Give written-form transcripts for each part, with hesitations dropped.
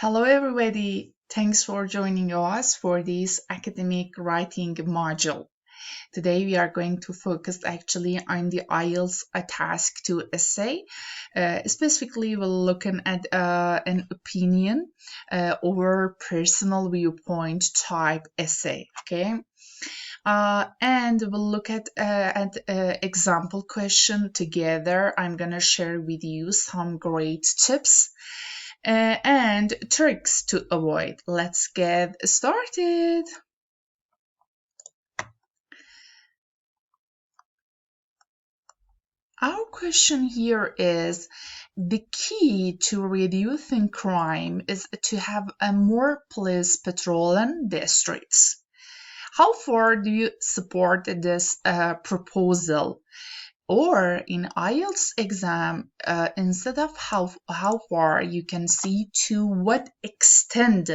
Hello, everybody. Thanks for joining us for this academic writing module. Today, we are going to focus actually on the IELTS task 2 essay. Specifically, we're looking at an opinion or personal viewpoint type essay. Okay. And we'll look at an example question together. I'm going to share with you some great tips and tricks to avoid. Let's get started. Our question here is, the key to reducing crime is to have a more police patrolling the streets. How far do you support this proposal? Or in IELTS exam, instead of how far, you can see to what extent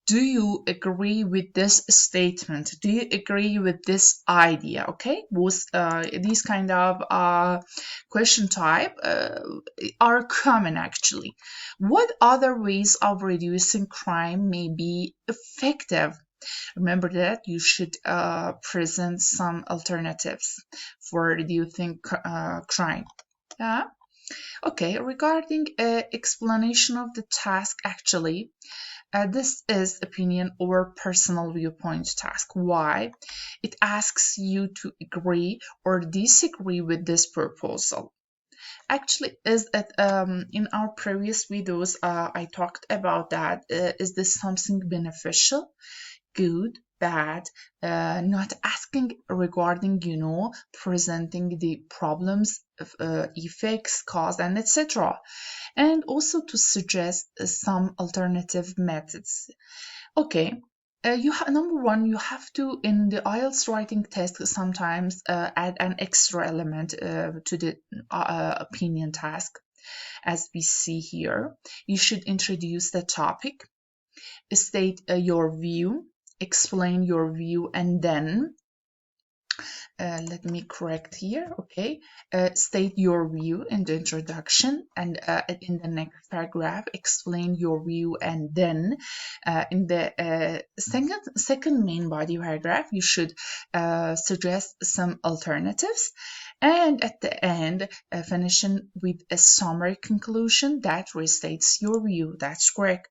do you agree with this statement? Do you agree with this idea? Okay, these kind of question type are common actually. What other ways of reducing crime may be effective? Remember that you should present some alternatives for reducing crime. Yeah. Okay, regarding explanation of the task, actually, this is opinion or personal viewpoint task. Why? It asks you to agree or disagree with this proposal. Actually, is that in our previous videos, I talked about that. Is this something beneficial? Good, bad, not asking regarding, presenting the problems, effects, cause, and etc. And also to suggest some alternative methods. Okay. Number one, you have to, in the IELTS writing test, sometimes add an extra element to the opinion task. As we see here, you should introduce the topic, state your view, explain your view, and then let me correct here. Okay, state your view in the introduction, and in the next paragraph explain your view, and then in the second main body paragraph you should suggest some alternatives, and at the end finishing with a summary conclusion that restates your view. That's correct.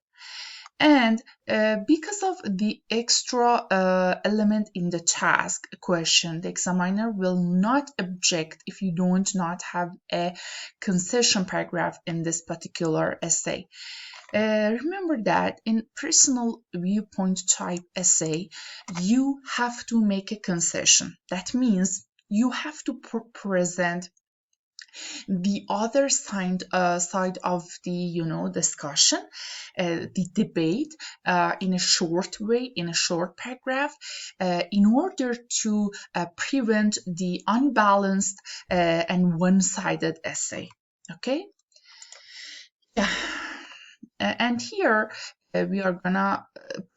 And because of the extra element in the task question, the examiner will not object if you don't not have a concession paragraph in this particular essay. Remember that in personal viewpoint type essay, you have to make a concession. That means you have to present the other side of the discussion, the debate, in a short way, in a short paragraph, in order to prevent the unbalanced and one-sided essay. Okay. Yeah. And here we are gonna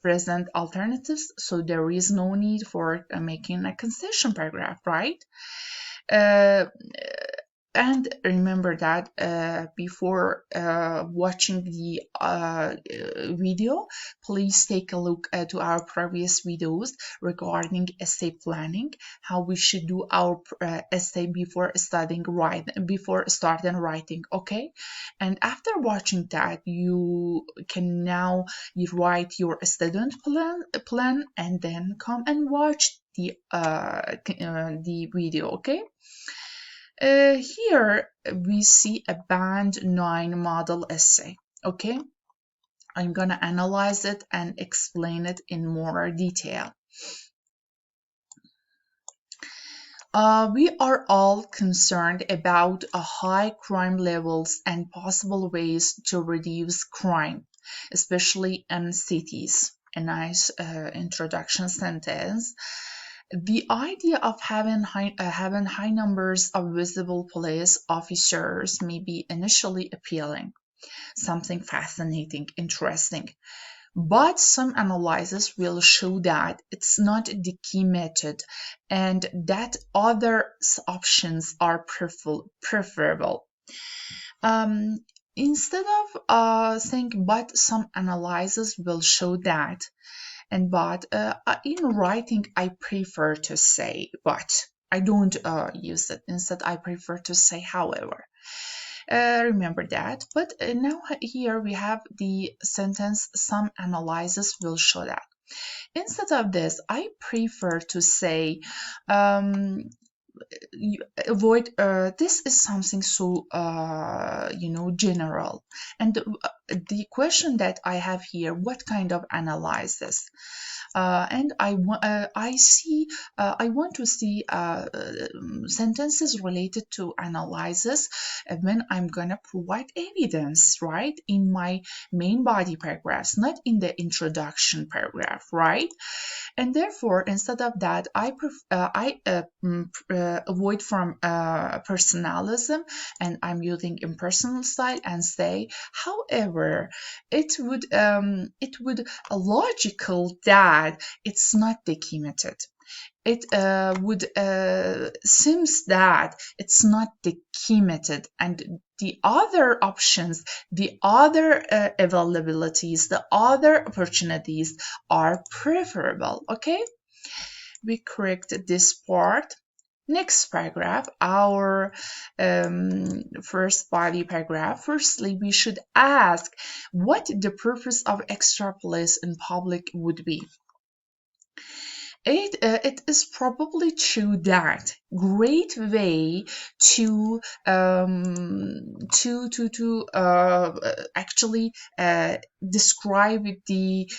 present alternatives, so there is no need for making a concession paragraph, right? And remember that before watching the video, please take a look to our previous videos regarding essay planning, how we should do our essay before starting writing. Okay, and after watching that, you can now write your student plan and then come and watch the video. Okay. Here we see a band 9 model essay. Okay, I'm gonna analyze it and explain it in more detail. We are all concerned about high crime levels and possible ways to reduce crime, especially in cities. A nice introduction sentence. The idea of having high numbers of visible police officers may be initially appealing, something fascinating, interesting. But some analysis will show that it's not the key method and that other options are preferable. instead of saying but some analysis will show that, and but in writing I prefer to say but. I don't use it. Instead, I prefer to say however. Remember that. But now here we have the sentence some analysis will show that. Instead of this, I prefer to say you avoid this is something so general, and the question that I have here, what kind of analysis, and I want to see sentences related to analysis when I'm gonna provide evidence, right, in my main body paragraphs, not in the introduction paragraph, right? And therefore, instead of that, I avoid from personalism, and I'm using impersonal style and say, however, it would logical that it's not the key method. It would seems that it's not the key method, and the other options, the other availabilities, the other opportunities are preferable. Okay, we correct this part. Next paragraph, our first body paragraph. Firstly, we should ask what the purpose of extra police in public would be. It is probably true that great way to actually describe the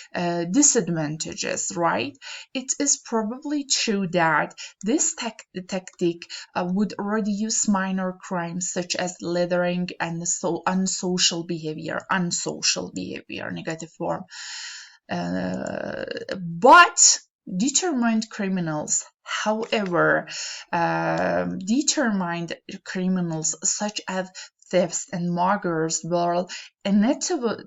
disadvantages, right? It is probably true that this tactic would reduce minor crimes such as littering and unsocial behavior, negative form. But determined criminals, however, determined criminals such as thefts and murders will inevitably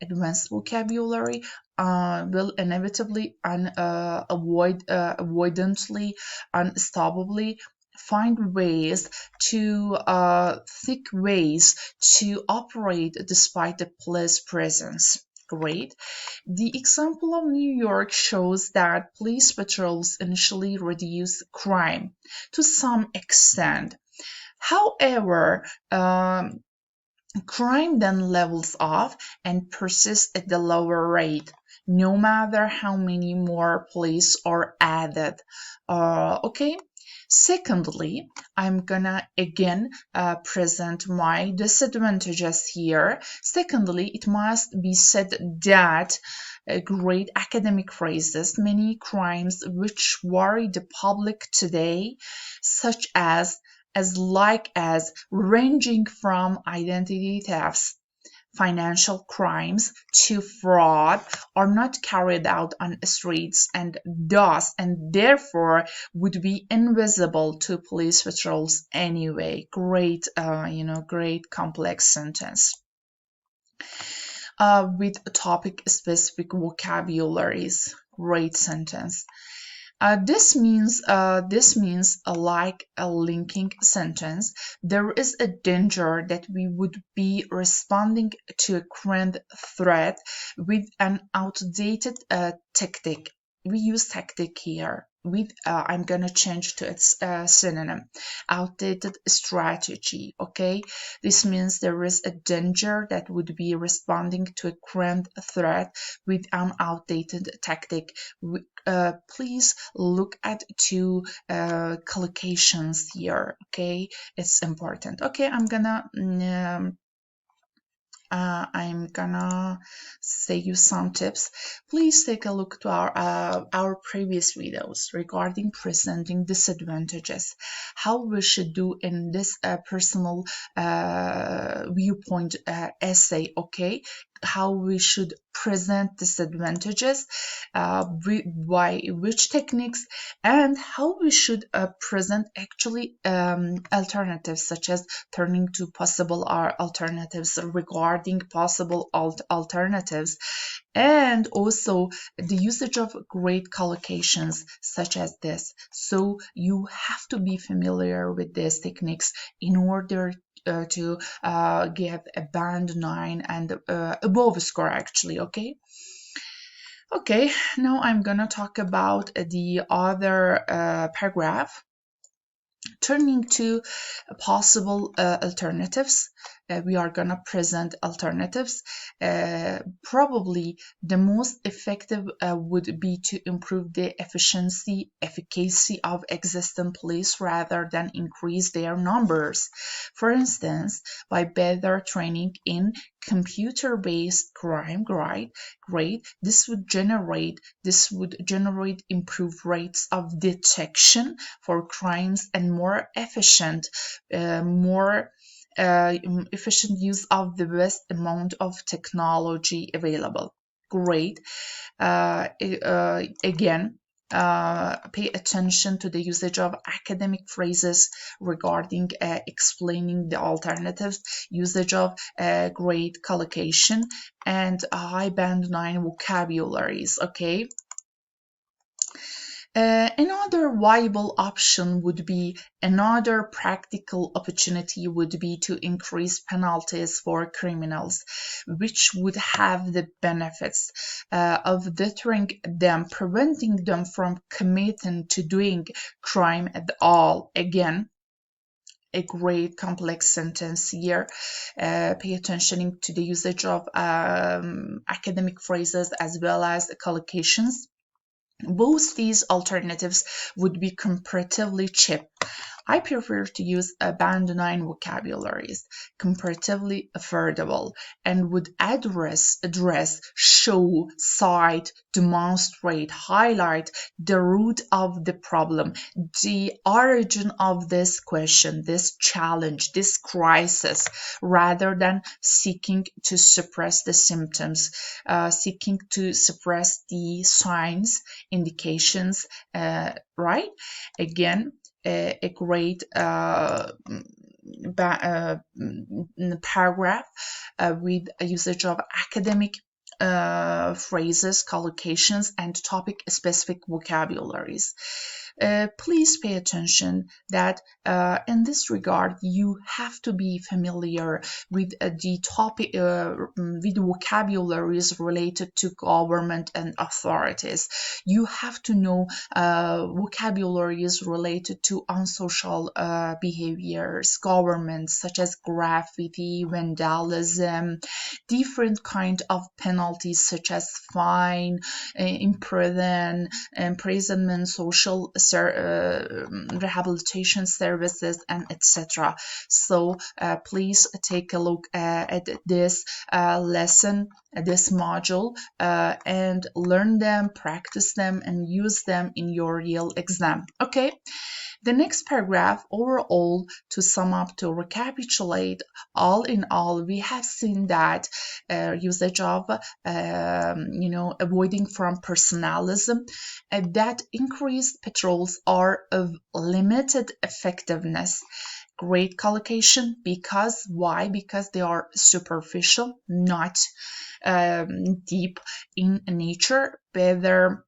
advanced vocabulary, will inevitably avoidantly, unstoppably find ways to thick ways to operate despite the police presence. Great. The example of New York shows that police patrols initially reduce crime to some extent. However, crime then levels off and persists at the lower rate, no matter how many more police are added. Okay. Secondly, I'm gonna again present my disadvantages here. Secondly, it must be said that great academic phrases, many crimes which worry the public today, such as ranging from identity thefts, financial crimes to fraud, are not carried out on streets and therefore would be invisible to police patrols anyway. Great, great complex sentence. With topic specific vocabularies. Great sentence. This means like a linking sentence. There is a danger that we would be responding to a current threat with an outdated tactic. We use tactic here. With I'm gonna change to its synonym, outdated strategy. Okay, this means there is a danger that would be responding to a current threat with an outdated tactic. Please look at two collocations here. Okay, it's important. Okay, I'm gonna say you some tips. Please take a look to our previous videos regarding presenting disadvantages, how we should do in this personal viewpoint essay. Okay, how we should present disadvantages, by which techniques, and how we should present actually alternatives, such as turning to possible alternatives, regarding possible alternatives, and also the usage of great collocations such as this. So you have to be familiar with these techniques in order get a band 9 and above score actually. Okay, now I'm gonna talk about the other paragraph. Turning to possible alternatives, we are going to present alternatives. Probably the most effective would be to improve the efficacy of existing police rather than increase their numbers. For instance, by better training in computer-based crime rate, this would generate improved rates of detection for crimes and more efficient use of the best amount of technology available. Great. Again, pay attention to the usage of academic phrases regarding explaining the alternatives, usage of grade collocation, and high band 9 vocabularies. Okay. Another viable option would be another practical opportunity would be to increase penalties for criminals, which would have the benefits of deterring them, preventing them from committing to doing crime at all. Again, a great complex sentence here. Pay attention to the usage of academic phrases as well as collocations. Both these alternatives would be comparatively cheap. I prefer to use a band 9 vocabularies, comparatively affordable, and would address, show, cite, demonstrate, highlight the root of the problem, the origin of this question, this challenge, this crisis, rather than seeking to suppress the symptoms, seeking to suppress the signs, indications, right? Again, a great paragraph with a usage of academic phrases, collocations, and topic-specific vocabularies. Please pay attention that in this regard, you have to be familiar with the topic, with vocabularies related to government and authorities. You have to know vocabularies related to unsocial behaviors, governments such as graffiti, vandalism, different kind of penalties such as fine, imprisonment, social rehabilitation services, and etc. So please take a look at this lesson, this module, and learn them, practice them, and use them in your real exam. Okay. The next paragraph, overall, to sum up, to recapitulate, all in all, we have seen that usage of, avoiding from personalism, that increased patrols are of limited effectiveness. Great collocation, because why? Because they are superficial, not deep in nature. Better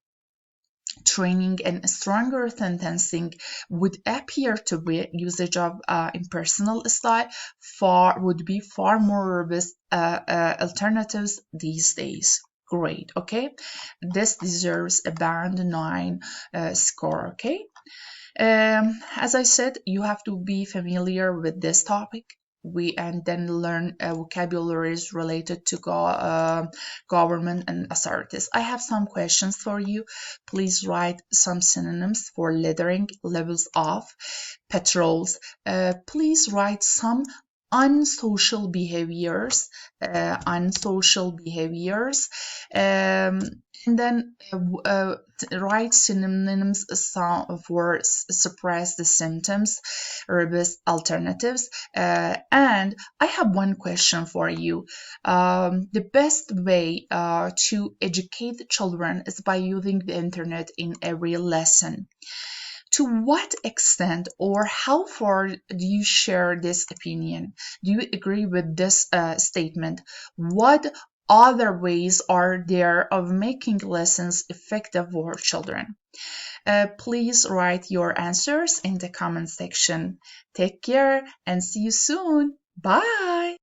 training and stronger sentencing would appear to be usage of impersonal style would be far more robust alternatives these days. Great. Okay, this deserves a band 9 score. Okay. As I said, you have to be familiar with this topic. And then learn vocabularies related to government and authorities. I have some questions for you. Please write some synonyms for littering, levels of, patrols. Please write some unsocial behaviors, and then write synonyms for suppress the symptoms, robust alternatives. And I have one question for you. The best way to educate children is by using the internet in every lesson. To what extent or how far do you share this opinion? Do you agree with this statement? What other ways are there of making lessons effective for children? Please write your answers in the comment section. Take care and see you soon. Bye.